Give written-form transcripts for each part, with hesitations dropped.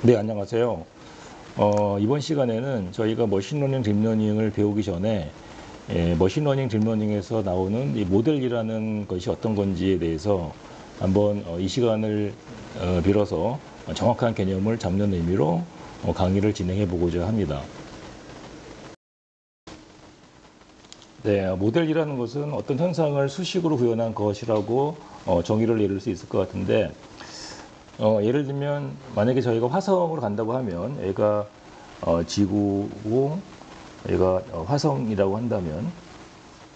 네, 안녕하세요. 이번 시간에는 저희가 머신러닝, 딥러닝을 배우기 전에 머신러닝, 딥러닝에서 나오는 이 모델이라는 것이 어떤 건지에 대해서 한번 이 시간을 빌어서 정확한 개념을 잡는 의미로 강의를 진행해 보고자 합니다. 네, 모델이라는 것은 어떤 현상을 수식으로 구현한 것이라고 정의를 내릴 수 있을 것 같은데, 예를 들면 만약에 저희가 화성으로 간다고 하면 얘가 지구고 얘가 화성이라고 한다면,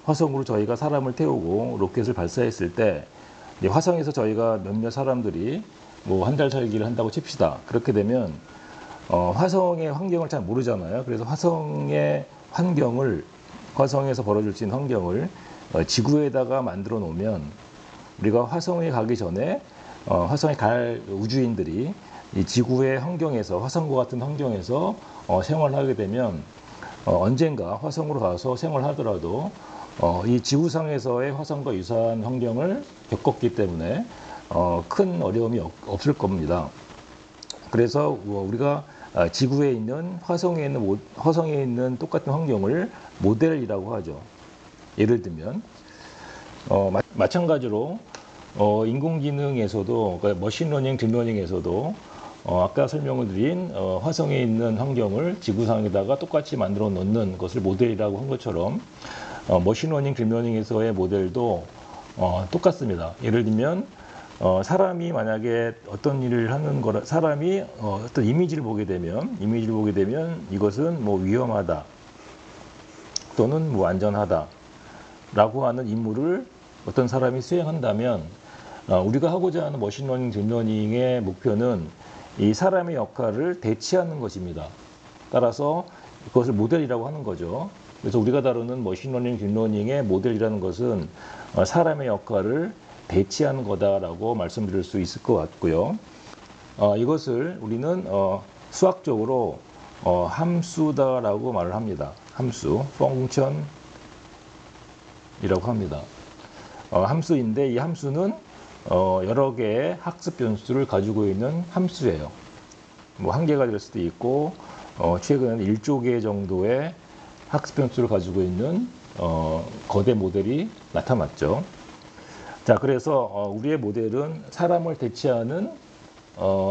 화성으로 저희가 사람을 태우고 로켓을 발사했을 때 화성에서 저희가 몇몇 사람들이 뭐 한 달 살기를 한다고 칩시다. 그렇게 되면 화성의 환경을 잘 모르잖아요. 그래서 화성에서 벌어질 수 있는 환경을 지구에다가 만들어 놓으면, 우리가 화성에 가기 전에 화성에 갈 우주인들이 이 지구의 환경에서, 화성과 같은 환경에서 생활하게 되면 언젠가 화성으로 가서 생활하더라도 이 지구상에서의 화성과 유사한 환경을 겪었기 때문에 큰 어려움이 없을 겁니다. 그래서 우리가 지구에 있는 화성에 있는 똑같은 환경을 모델이라고 하죠. 예를 들면 마찬가지로 인공지능에서도, 그러니까 머신러닝, 딥러닝에서도 아까 설명을 드린 화성에 있는 환경을 지구상에다가 똑같이 만들어 놓는 것을 모델이라고 한 것처럼 머신러닝, 딥러닝에서의 모델도 똑같습니다. 예를 들면 사람이 만약에 어떤 일을 하는 거라, 사람이 어떤 이미지를 보게 되면 이것은 뭐 위험하다 또는 뭐 안전하다 라고 하는 임무를 어떤 사람이 수행한다면, 우리가 하고자 하는 머신러닝, 딥러닝의 목표는 이 사람의 역할을 대체하는 것입니다. 따라서 그것을 모델이라고 하는 거죠. 그래서 우리가 다루는 머신러닝, 딥러닝의 모델이라는 것은 사람의 역할을 대체하는 거다라고 말씀드릴 수 있을 것 같고요. 이것을 우리는 수학적으로 함수다라고 말을 합니다. 함수, 펑션이라고 합니다. 함수인데, 이 함수는 여러 개의 학습 변수를 가지고 있는 함수예요. 뭐 한 개가 될 수도 있고, 최근 1조 개 정도의 학습 변수를 가지고 있는 거대 모델이 나타났죠. 자, 그래서 우리의 모델은 사람을 대체하는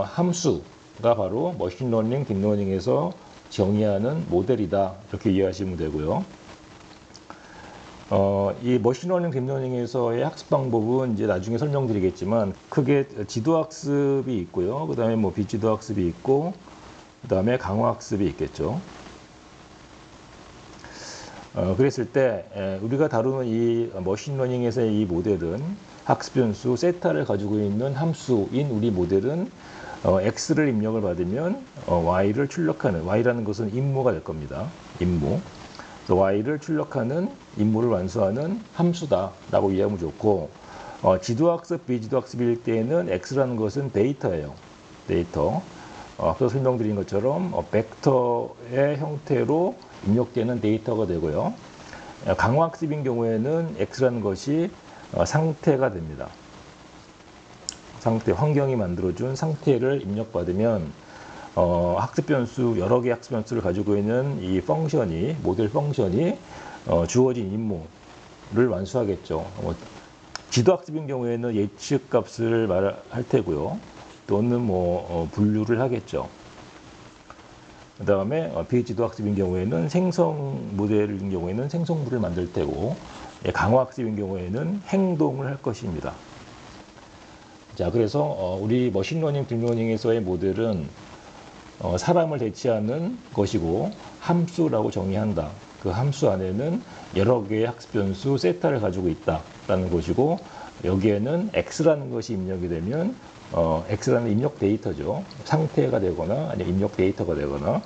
함수가 바로 머신러닝, 딥러닝에서 정의하는 모델이다, 이렇게 이해하시면 되고요. 이 머신러닝, 딥러닝에서의 학습 방법은 이제 나중에 설명드리겠지만, 크게 지도학습이 있고요. 그 다음에 뭐 비지도학습이 있고, 그 다음에 강화학습이 있겠죠. 그랬을 때 우리가 다루는 이 머신러닝에서의 이 모델은 학습 변수 세타를 가지고 있는 함수인 우리 모델은 x를 입력을 받으면 y를 출력하는, y라는 것은 임무가 될 겁니다. 임무. 그래서 y를 출력하는, 임무를 완수하는 함수다라고 이해하면 좋고, 지도학습, 비지도학습일 때에는 x라는 것은 데이터예요. 데이터. 앞서 설명드린 것처럼 벡터의 형태로 입력되는 데이터가 되고요. 강화학습인 경우에는 x라는 것이 상태가 됩니다. 상태, 환경이 만들어준 상태를 입력받으면 학습 변수, 여러 개의 학습 변수를 가지고 있는 이 펑션이, 모델 펑션이 주어진 임무를 완수하겠죠. 지도학습인 경우에는 예측 값을 말할 테고요. 또는 뭐 분류를 하겠죠. 그 다음에 비지도학습인 경우에는 생성 모델인 경우에는 생성물을 만들 테고, 강화학습인 경우에는 행동을 할 것입니다. 자, 그래서 우리 머신러닝, 딥러닝에서의 모델은 사람을 대체하는 것이고 함수라고 정의한다. 그 함수 안에는 여러 개의 학습 변수 세타를 가지고 있다라는 것이고, 여기에는 x라는 것이 입력이 되면 x라는 입력 데이터죠. 상태가 되거나 아니면 입력 데이터가 되거나,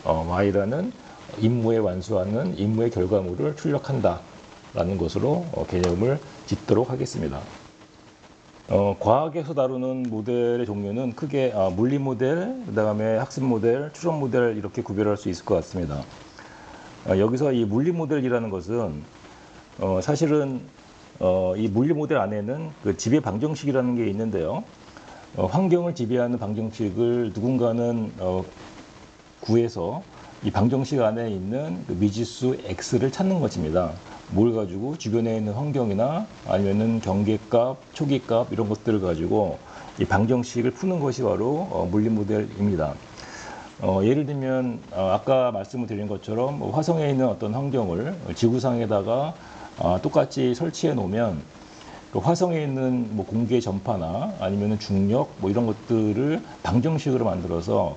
y라는 임무에 완수하는 임무의 결과물을 출력한다라는 것으로 개념을 짓도록 하겠습니다. 과학에서 다루는 모델의 종류는 크게 물리 모델, 그 다음에 학습 모델, 추론 모델, 이렇게 구별할 수 있을 것 같습니다. 여기서 이 물리 모델이라는 것은 사실은 이 물리 모델 안에는 그 지배 방정식이라는 게 있는데요. 환경을 지배하는 방정식을 누군가는 구해서 이 방정식 안에 있는 그 미지수 x를 찾는 것입니다. 뭘 가지고 주변에 있는 환경이나 아니면은 경계값, 초기값 이런 것들을 가지고 이 방정식을 푸는 것이 바로 물리 모델입니다. 예를 들면 아까 말씀을 드린 것처럼 화성에 있는 어떤 환경을 지구상에다가 똑같이 설치해 놓으면 그 화성에 있는 뭐 공기의 전파나 아니면 중력 뭐 이런 것들을 방정식으로 만들어서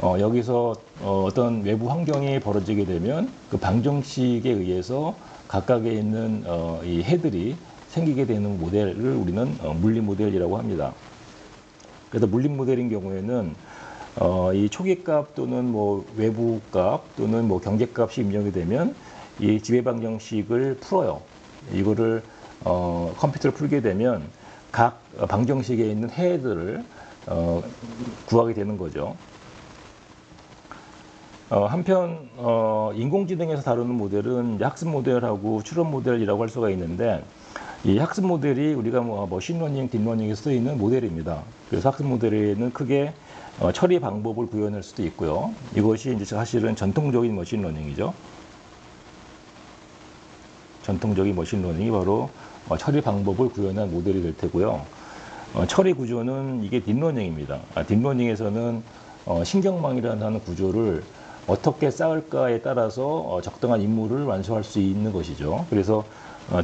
여기서 어떤 외부 환경이 벌어지게 되면 그 방정식에 의해서 각각에 있는 이 해들이 생기게 되는 모델을 우리는 물리 모델이라고 합니다. 그래서 물리 모델인 경우에는 이 초기값 또는 뭐 외부값 또는 뭐 경계값이 입력이 되면 이 지배 방정식을 풀어요. 이거를 컴퓨터를 풀게 되면 각 방정식에 있는 해들을 구하게 되는 거죠. 한편 인공지능에서 다루는 모델은 학습 모델하고 추론 모델이라고 할 수가 있는데 이 학습 모델이 우리가 뭐 머신러닝, 딥러닝에 쓰이는 모델입니다. 그래서 학습 모델에는 크게 처리 방법을 구현할 수도 있고요. 이것이 이제 사실은 전통적인 머신러닝이죠. 전통적인 머신러닝이 바로 처리 방법을 구현한 모델이 될 테고요. 처리 구조는 이게 딥러닝입니다. 딥러닝에서는 신경망이라는 구조를 어떻게 쌓을까에 따라서 적당한 임무를 완수할 수 있는 것이죠. 그래서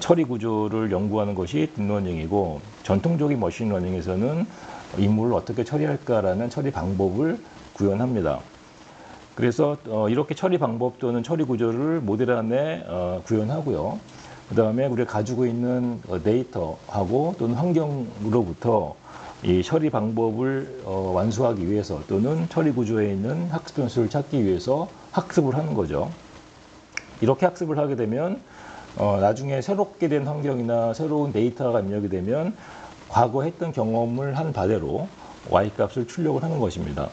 처리 구조를 연구하는 것이 딥러닝이고 전통적인 머신러닝에서는 임무를 어떻게 처리할까라는 처리 방법을 구현합니다. 그래서 이렇게 처리 방법 또는 처리 구조를 모델 안에 구현하고요. 그 다음에 우리가 가지고 있는 데이터하고 또는 환경으로부터 이 처리 방법을 완수하기 위해서 또는 처리 구조에 있는 학습 변수를 찾기 위해서 학습을 하는 거죠. 이렇게 학습을 하게 되면 나중에 새롭게 된 환경이나 새로운 데이터가 입력이 되면 과거 했던 경험을 한 바대로 y값을 출력을 하는 것입니다.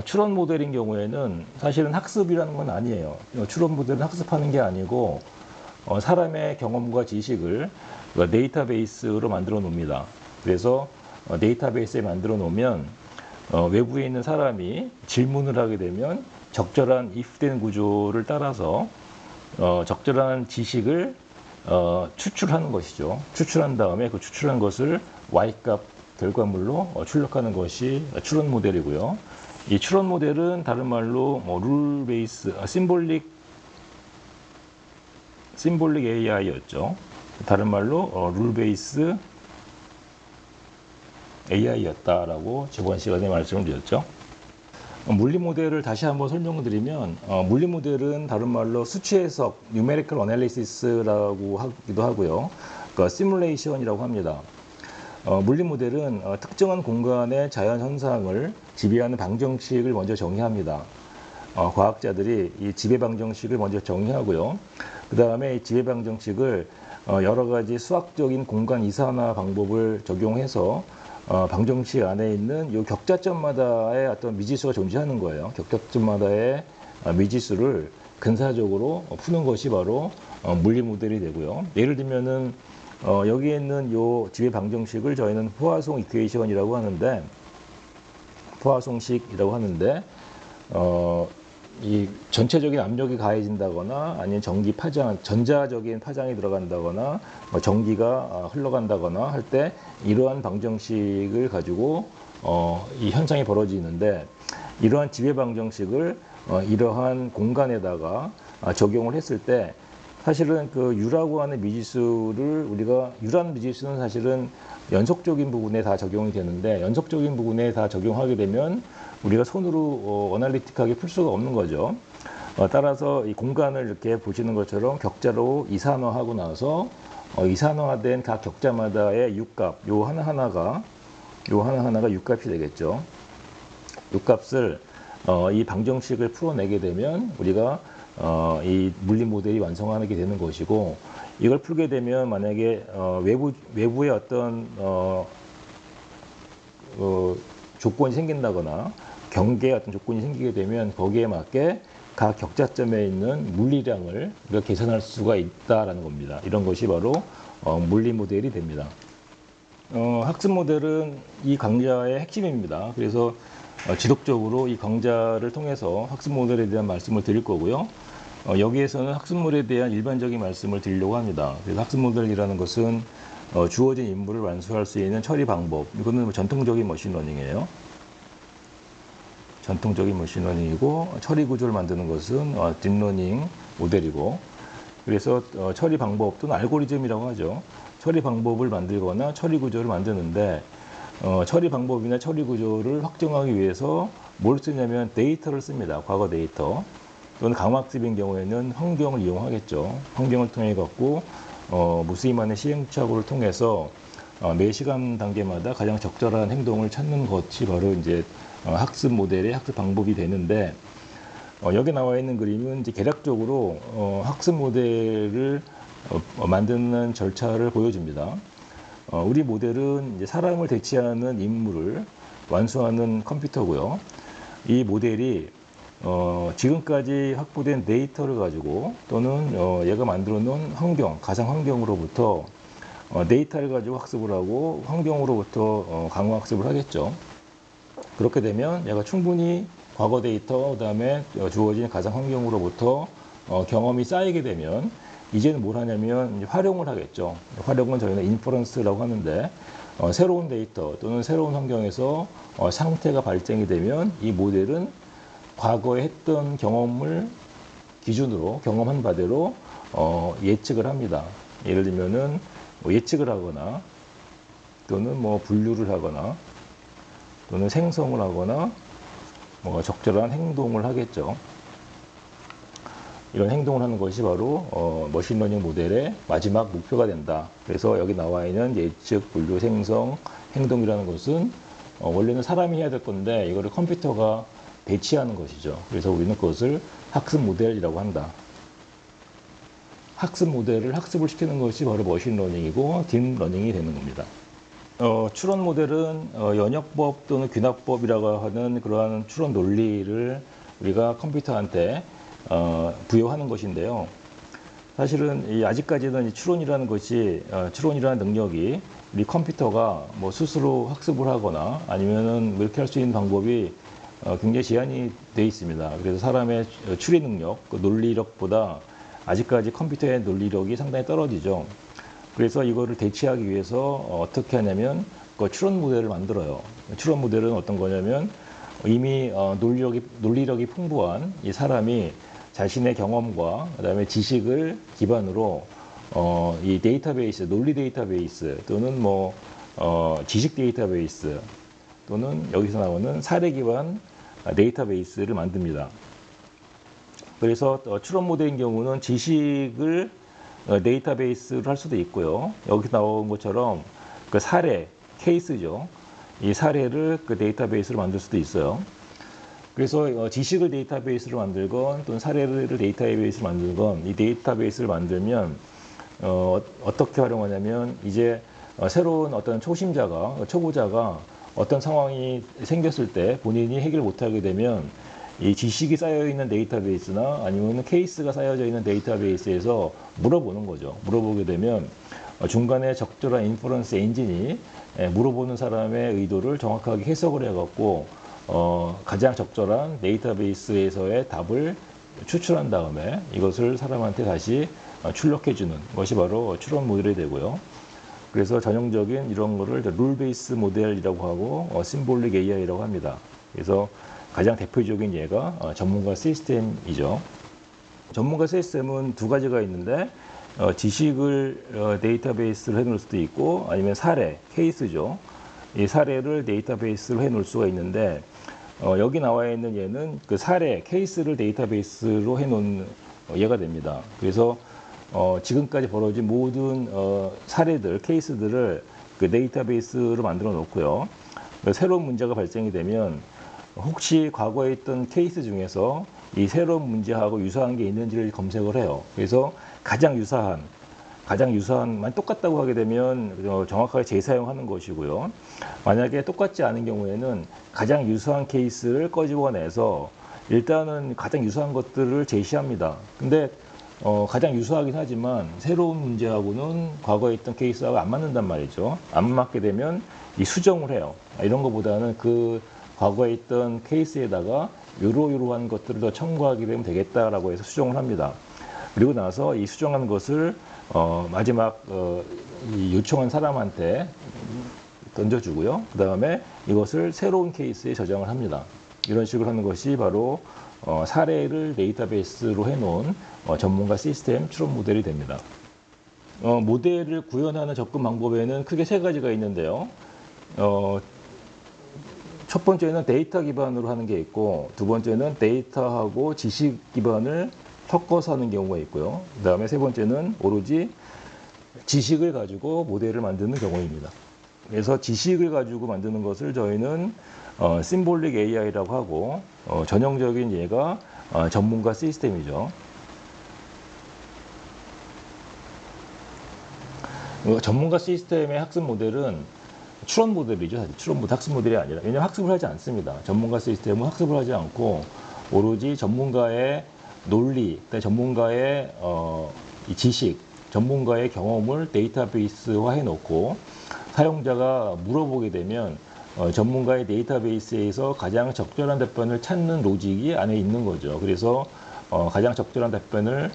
추론 모델인 경우에는 사실은 학습이라는 건 아니에요. 추론 모델은 학습하는 게 아니고 사람의 경험과 지식을 데이터베이스로 만들어 놓습니다. 그래서 데이터베이스에 만들어 놓으면 외부에 있는 사람이 질문을 하게 되면 적절한 if된 구조를 따라서 적절한 지식을 추출하는 것이죠. 추출한 다음에 그 추출한 것을 y값 결과물로 출력하는 것이 추론 모델이고요. 이 추론 모델은 다른 말로 룰 베이스, 심볼릭 AI였죠. 다른 말로 룰 베이스 AI였다라고 저번 시간에 말씀을 드렸죠. 물리 모델을 다시 한번 설명을 드리면 물리 모델은 다른 말로 수치 해석, numerical analysis라고 하기도 하고요. 그러니까 시뮬레이션이라고 합니다. 물리 모델은 특정한 공간의 자연 현상을 지배하는 방정식을 먼저 정의합니다. 과학자들이 이 지배 방정식을 먼저 정의하고요. 그 다음에 이 지배 방정식을 여러 가지 수학적인 공간 이산화 방법을 적용해서 방정식 안에 있는 이 격자점마다의 어떤 미지수가 존재하는 거예요. 격자점마다의 미지수를 근사적으로 푸는 것이 바로 물리 모델이 되고요. 예를 들면은 여기에 있는 이 지배 방정식을 저희는 포화송 이퀘이션이라고 하는데, 포화송식이라고 하는데, 이 전체적인 압력이 가해진다거나 아니면 전기 파장, 전자적인 파장이 들어간다거나 전기가 흘러간다거나 할 때 이러한 방정식을 가지고 이 현상이 벌어지는데, 이러한 지배 방정식을 이러한 공간에다가 적용을 했을 때 사실은 그 U라고 하는 미지수를 우리가, U라는 미지수는 사실은 연속적인 부분에 다 적용이 되는데, 연속적인 부분에 다 적용하게 되면 우리가 손으로 어널리틱하게 풀 수가 없는 거죠. 따라서 이 공간을 이렇게 보시는 것처럼 격자로 이산화하고 나서 이산화된 각 격자마다의 U값, 요 하나하나가 U값이 되겠죠. U값을 이 방정식을 풀어내게 되면 우리가 이 물리 모델이 완성하게 되는 것이고, 이걸 풀게 되면 만약에 외부의 어떤 조건이 생긴다거나 경계의 어떤 조건이 생기게 되면 거기에 맞게 각 격자점에 있는 물리량을 우리가 계산할 수가 있다라는 겁니다. 이런 것이 바로 물리 모델이 됩니다. 학습 모델은 이 강좌의 핵심입니다. 그래서 지속적으로 이 강좌를 통해서 학습 모델에 대한 말씀을 드릴 거고요. 여기에서는 학습 모델에 대한 일반적인 말씀을 드리려고 합니다. 그래서 학습 모델이라는 것은 주어진 임무를 완수할 수 있는 처리 방법. 이거는 뭐 전통적인 머신러닝이에요. 전통적인 머신러닝이고, 처리 구조를 만드는 것은 딥러닝 모델이고, 그래서 처리 방법 또는 알고리즘이라고 하죠. 처리 방법을 만들거나 처리 구조를 만드는데, 처리 방법이나 처리 구조를 확정하기 위해서 뭘 쓰냐면 데이터를 씁니다. 과거 데이터. 또는 강학습인 경우에는 환경을 이용하겠죠. 환경을 통해 갖고 무수히많은 시행착오를 통해서 매 시간 단계마다 가장 적절한 행동을 찾는 것이 바로 이제 학습 모델의 학습 방법이 되는데, 여기 나와 있는 그림은 이제 개략적으로 학습 모델을 만드는 절차를 보여줍니다. 우리 모델은 이제 사람을 대체하는 임무를 완수하는 컴퓨터고요. 이 모델이 지금까지 확보된 데이터를 가지고 또는 얘가 만들어 놓은 환경, 가상 환경으로부터 데이터를 가지고 학습을 하고 환경으로부터 강화 학습을 하겠죠. 그렇게 되면 얘가 충분히 과거 데이터, 그다음에 주어진 가상 환경으로부터 경험이 쌓이게 되면 이제는 뭘 하냐면 활용을 하겠죠. 활용은 저희는 인퍼런스라고 하는데, 새로운 데이터 또는 새로운 환경에서 상태가 발생이 되면 이 모델은 과거에 했던 경험을 기준으로 경험한 바대로 예측을 합니다. 예를 들면은 뭐 예측을 하거나 또는 뭐 분류를 하거나 또는 생성을 하거나 뭐 적절한 행동을 하겠죠. 이런 행동을 하는 것이 바로 머신러닝 모델의 마지막 목표가 된다. 그래서 여기 나와 있는 예측, 분류, 생성, 행동이라는 것은 원래는 사람이 해야 될 건데 이거를 컴퓨터가 대체하는 것이죠. 그래서 우리는 그것을 학습 모델이라고 한다. 학습 모델을 학습을 시키는 것이 바로 머신러닝이고 딥러닝이 되는 겁니다. 추론 모델은 연역법 또는 귀납법이라고 하는 그러한 추론 논리를 우리가 컴퓨터한테 부여하는 것인데요. 사실은 아직까지는 이 추론이라는 것이 추론이라는 능력이 우리 컴퓨터가 뭐 스스로 학습을 하거나 아니면은 이렇게 할 수 있는 방법이 굉장히 제한이 되어 있습니다. 그래서 사람의 추리 능력, 그 논리력보다 아직까지 컴퓨터의 논리력이 상당히 떨어지죠. 그래서 이거를 대체하기 위해서 어떻게 하냐면 그 추론 모델을 만들어요. 추론 모델은 어떤 거냐면 이미 논리력이 풍부한 이 사람이 자신의 경험과 그다음에 지식을 기반으로 이 데이터베이스, 논리 데이터베이스 또는 뭐 지식 데이터베이스 또는 여기서 나오는 사례 기반 데이터베이스를 만듭니다. 그래서 추론 모델인 경우는 지식을 데이터베이스를 할 수도 있고요. 여기 나온 것처럼 그 사례, 케이스죠. 이 사례를 그 데이터베이스로 만들 수도 있어요. 그래서 지식을 데이터베이스로 만들건 또는 사례를 데이터베이스로 만들건 이 데이터베이스를 만들면 어떻게 활용하냐면 이제 새로운 어떤 초보자가 어떤 상황이 생겼을 때 본인이 해결 못하게 되면 이 지식이 쌓여있는 데이터베이스나 아니면 케이스가 쌓여져 있는 데이터베이스에서 물어보는 거죠. 물어보게 되면 중간에 적절한 인퍼런스 엔진이 물어보는 사람의 의도를 정확하게 해석을 해갖고 가장 적절한 데이터베이스에서의 답을 추출한 다음에 이것을 사람한테 다시 출력해주는 것이 바로 추론 모델이 되고요. 그래서 전형적인 이런 거를 룰 베이스 모델이라고 하고 심볼릭 AI라고 합니다. 그래서 가장 대표적인 예가 전문가 시스템이죠. 전문가 시스템은 두 가지가 있는데 지식을 데이터베이스로 해놓을 수도 있고 아니면 사례, 케이스죠. 이 사례를 데이터베이스로 해놓을 수가 있는데 여기 나와 있는 얘는 그 사례, 케이스를 데이터베이스로 해놓은 예가 됩니다. 그래서 지금까지 벌어진 모든 사례들, 케이스들을 그 데이터베이스로 만들어 놓고요. 새로운 문제가 발생이 되면 혹시 과거에 있던 케이스 중에서 이 새로운 문제하고 유사한 게 있는지를 검색을 해요. 그래서 가장 유사한만 똑같다고 하게 되면 정확하게 재사용하는 것이고요. 만약에 똑같지 않은 경우에는 가장 유사한 케이스를 꺼집어내서 일단은 가장 유사한 것들을 제시합니다. 근데 가장 유사하긴 하지만 새로운 문제하고는 과거에 있던 케이스하고 안 맞는단 말이죠. 안 맞게 되면 이 수정을 해요. 이런 것보다는 그 과거에 있던 케이스에다가 요러요러한 것들을 더 첨가하게 되면 되겠다라고 해서 수정을 합니다. 그리고 나서 이 수정한 것을 마지막 이 요청한 사람한테 던져주고요. 그 다음에 이것을 새로운 케이스에 저장을 합니다. 이런 식으로 하는 것이 바로 사례를 데이터베이스로 해놓은 전문가 시스템 추론 모델이 됩니다. 모델을 구현하는 접근 방법에는 크게 세 가지가 있는데요. 첫 번째는 데이터 기반으로 하는 게 있고, 두 번째는 데이터하고 지식 기반을 섞어서 하는 경우가 있고요. 그 다음에 세 번째는 오로지 지식을 가지고 모델을 만드는 경우입니다. 그래서 지식을 가지고 만드는 것을 저희는 심볼릭 AI라고 하고, 전형적인 예가 전문가 시스템이죠. 전문가 시스템의 학습 모델은 추론 모델이죠. 사실 추론 모델, 학습 모델이 아니라. 왜냐하면 학습을 하지 않습니다. 전문가 시스템은 학습을 하지 않고 오로지 전문가의 논리, 전문가의 이 지식, 전문가의 경험을 데이터베이스화 해놓고 사용자가 물어보게 되면 전문가의 데이터베이스에서 가장 적절한 답변을 찾는 로직이 안에 있는 거죠. 그래서 가장 적절한 답변을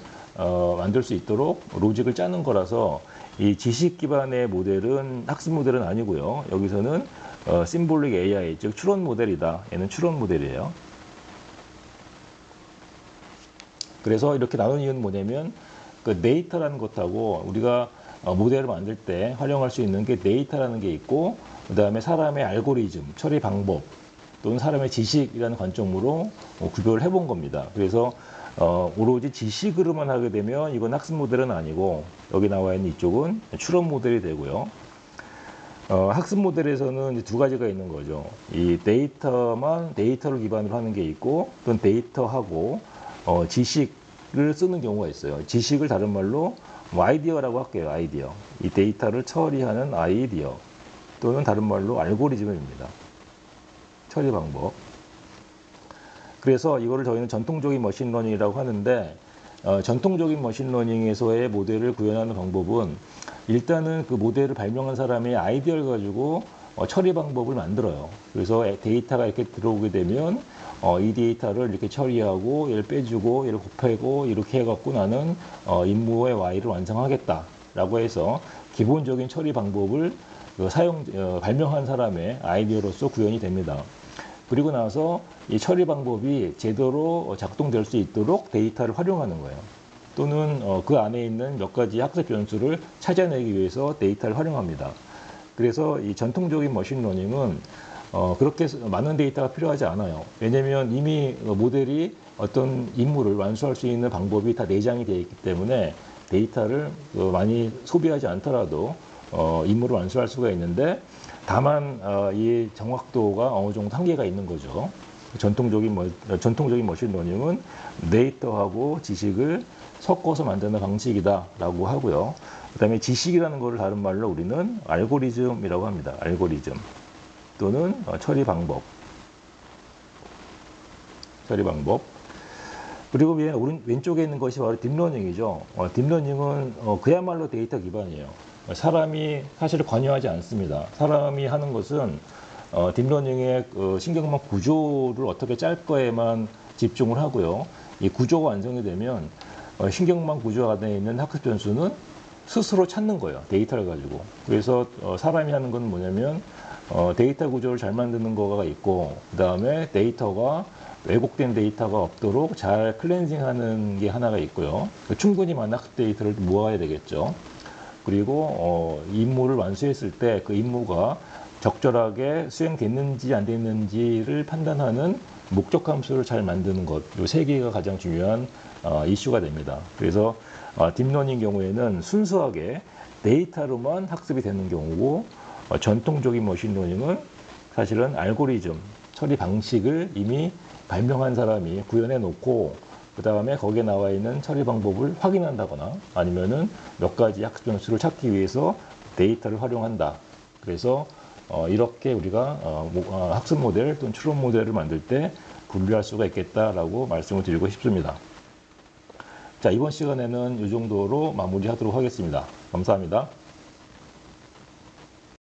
만들 수 있도록 로직을 짜는 거라서 이 지식 기반의 모델은 학습 모델은 아니고요. 여기서는 심볼릭 AI, 즉 추론 모델이다. 얘는 추론 모델이에요. 그래서 이렇게 나눈 이유는 뭐냐면 그 데이터라는 것하고 우리가 모델을 만들 때 활용할 수 있는 게 데이터라는 게 있고, 그 다음에 사람의 알고리즘, 처리 방법 또는 사람의 지식이라는 관점으로 구별을 해본 겁니다. 그래서 오로지 지식으로만 하게 되면 이건 학습 모델은 아니고, 여기 나와 있는 이쪽은 추론 모델이 되고요. 학습 모델에서는 이제 두 가지가 있는 거죠. 이 데이터를 기반으로 하는 게 있고, 또는 데이터하고 지식을 쓰는 경우가 있어요. 지식을 다른 말로 아이디어라고 할게요. 아이디어. 이 데이터를 처리하는 아이디어 또는 다른 말로 알고리즘입니다. 처리 방법. 그래서 이거를 저희는 전통적인 머신러닝이라고 하는데, 전통적인 머신러닝에서의 모델을 구현하는 방법은 일단은 그 모델을 발명한 사람의 아이디어를 가지고 처리 방법을 만들어요. 그래서 데이터가 이렇게 들어오게 되면 이 데이터를 이렇게 처리하고 얘를 빼주고 얘를 곱하고 이렇게 해갖고 나는 임무의 Y를 완성하겠다라고 해서 기본적인 처리 방법을 발명한 사람의 아이디어로서 구현이 됩니다. 그리고 나서 이 처리 방법이 제대로 작동될 수 있도록 데이터를 활용하는 거예요. 또는 그 안에 있는 몇 가지 학습 변수를 찾아내기 위해서 데이터를 활용합니다. 그래서 이 전통적인 머신러닝은 그렇게 많은 데이터가 필요하지 않아요. 왜냐하면 이미 모델이 어떤 임무를 완수할 수 있는 방법이 다 내장이 되어 있기 때문에 데이터를 많이 소비하지 않더라도 임무를 완수할 수가 있는데, 다만 이 정확도가 어느 정도 한계가 있는 거죠. 전통적인 머신러닝은 데이터하고 지식을 섞어서 만드는 방식이다라고 하고요. 그 다음에 지식이라는 것을 다른 말로 우리는 알고리즘이라고 합니다. 알고리즘 또는 처리 방법. 그리고 왼쪽에 있는 것이 바로 딥러닝이죠. 딥러닝은 그야말로 데이터 기반이에요. 사람이 사실 관여하지 않습니다. 사람이 하는 것은 딥러닝의 신경망 구조를 어떻게 짤 거에만 집중을 하고요. 이 구조가 완성이 되면 신경망 구조 안에 있는 학습 변수는 스스로 찾는 거예요. 데이터를 가지고. 그래서 사람이 하는 건 뭐냐면 데이터 구조를 잘 만드는 거가 있고, 그 다음에 데이터가 왜곡된 데이터가 없도록 잘 클렌징하는 게 하나가 있고요. 충분히 많은 학습 데이터를 모아야 되겠죠. 그리고 임무를 완수했을 때 그 임무가 적절하게 수행됐는지 안 됐는지를 판단하는 목적 함수를 잘 만드는 것, 이 세 개가 가장 중요한 이슈가 됩니다. 그래서 딥러닝 경우에는 순수하게 데이터로만 학습이 되는 경우고, 전통적인 머신러닝은 사실은 알고리즘, 처리 방식을 이미 발명한 사람이 구현해 놓고 그 다음에 거기에 나와 있는 처리 방법을 확인한다거나 아니면은 몇 가지 학습 변수를 찾기 위해서 데이터를 활용한다. 그래서 이렇게 우리가 학습 모델 또는 추론 모델을 만들 때 분류할 수가 있겠다라고 말씀을 드리고 싶습니다. 자, 이번 시간에는 이 정도로 마무리하도록 하겠습니다. 감사합니다.